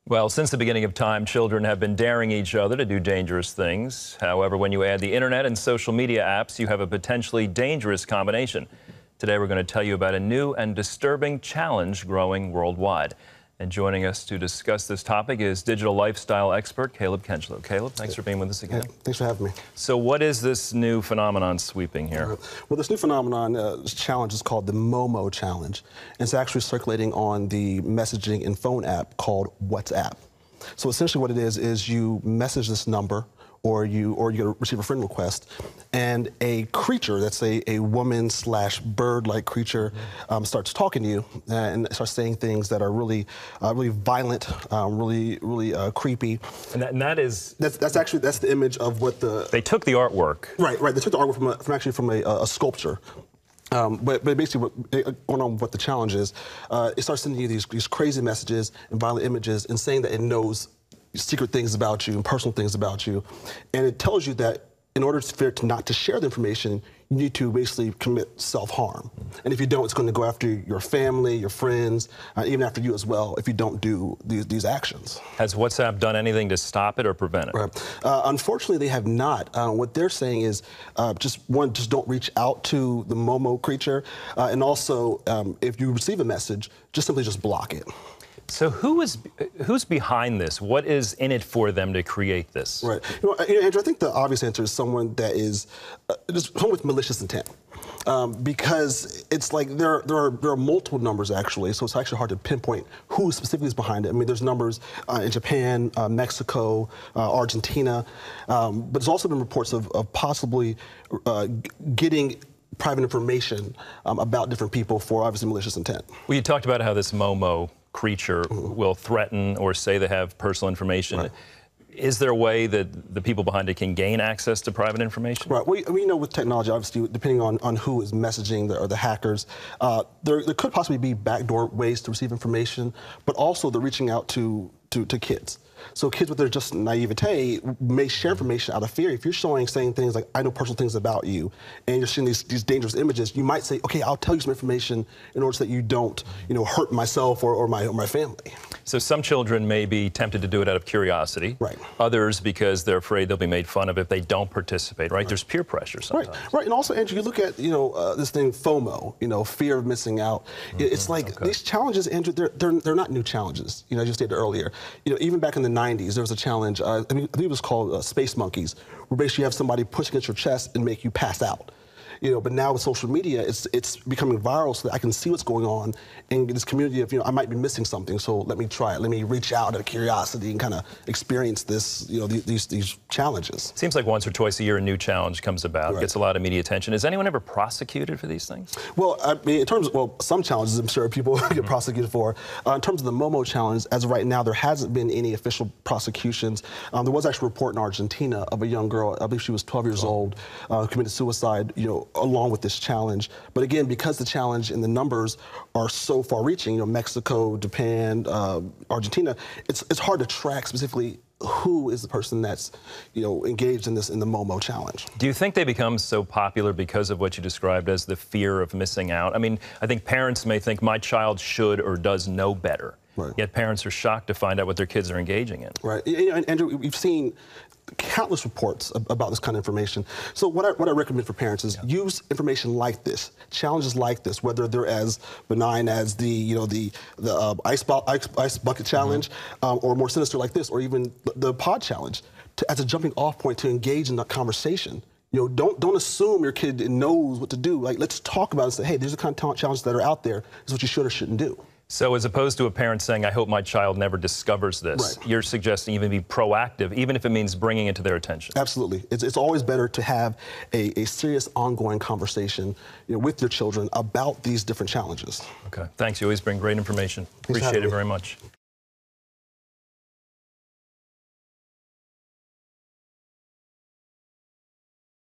Well, since the beginning of time, children have been daring each other to do dangerous things. However, when you add the internet and social media apps, you have a potentially dangerous combination. Today, we're going to tell you about a new and disturbing challenge growing worldwide. And joining us to discuss this topic is digital lifestyle expert Caleb Kinchlow. Caleb, thanks for being with us again. Yeah, thanks for having me. So what is this new phenomenon sweeping here? Well, this new phenomenon, this challenge is called the Momo challenge. And it's actually circulating on the messaging and phone app called WhatsApp. So essentially what it is you message this number or you receive a friend request, and a creature that's a woman / bird-like creature starts talking to you and starts saying things that are really violent, really creepy. And that's the image of what they took the artwork. Right. They took the artwork from a sculpture. But basically, going on with what the challenge is, it starts sending you these crazy messages and violent images and saying that it knows secret things about you and personal things about you. And it tells you that in order for it not to share the information, you need to basically commit self-harm. And if you don't, it's going to go after your family, your friends, even after you as well, if you don't do these actions. Has WhatsApp done anything to stop it or prevent it? Right. Unfortunately, they have not. What they're saying is just don't reach out to the Momo creature. And also, if you receive a message, simply block it. So who's behind this? What is in it for them to create this? Right. Andrew, I think the obvious answer is someone that is someone with malicious intent. Because it's like there are multiple numbers actually, so it's actually hard to pinpoint who specifically is behind it. I mean, there's numbers in Japan, Mexico, Argentina, but there's also been reports of possibly getting private information about different people for obviously malicious intent. Well, you talked about how this Momo creature will threaten or say they have personal information. Right. Is there a way that the people behind it can gain access to private information? Right. Well, we know with technology, obviously, depending on who is messaging or the hackers, there could possibly be backdoor ways to receive information, but also they're reaching out to kids. So kids with their just naivete may share information out of fear. If you're saying things like, I know personal things about you, and you're seeing these dangerous images, you might say, okay, I'll tell you some information in order so that you don't, hurt myself or my family. So some children may be tempted to do it out of curiosity. Right. Others because they're afraid they'll be made fun of if they don't participate, right? There's peer pressure sometimes. Right. And also, Andrew, you look at, this thing, FOMO, fear of missing out. It's like these challenges, Andrew, they're not new challenges. As you stated earlier, even back in the 90s, there was a challenge, I believe it was called Space Monkeys, where basically you have somebody push against your chest and make you pass out. But now with social media, it's becoming viral so that I can see what's going on in this community of, I might be missing something, so let me try it. Let me reach out out of curiosity and kind of experience this, these challenges. Seems like once or twice a year a new challenge comes about, gets a lot of media attention. Is anyone ever prosecuted for these things? Well, I mean, in terms of, some challenges I'm sure people get prosecuted for. In terms of the Momo challenge, as of right now, there hasn't been any official prosecutions. There was actually a report in Argentina of a young girl, I believe she was 12 years old, who committed suicide, along with this challenge. But again, because the challenge and the numbers are so far-reaching, Mexico, Japan, Argentina, it's hard to track specifically who is the person that's, engaged in the Momo challenge. Do you think they become so popular because of what you described as the fear of missing out? I mean, I think parents may think my child should or does know better. Right. Yet parents are shocked to find out what their kids are engaging in. Right. And Andrew, we've seen countless reports about this kind of information. So what I recommend for parents is use information like this, challenges like this, whether they're as benign as the ice bucket challenge, or more sinister like this, or even the pod challenge, as a jumping off point to engage in that conversation. Don't assume your kid knows what to do. Like, let's talk about it and say, hey, these are the kind of challenges that are out there. This is what you should or shouldn't do. So as opposed to a parent saying, I hope my child never discovers this, you're suggesting even be proactive, even if it means bringing it to their attention. Absolutely. It's always better to have a serious ongoing conversation with your children about these different challenges. Okay. Thanks. You always bring great information. Appreciate it very much.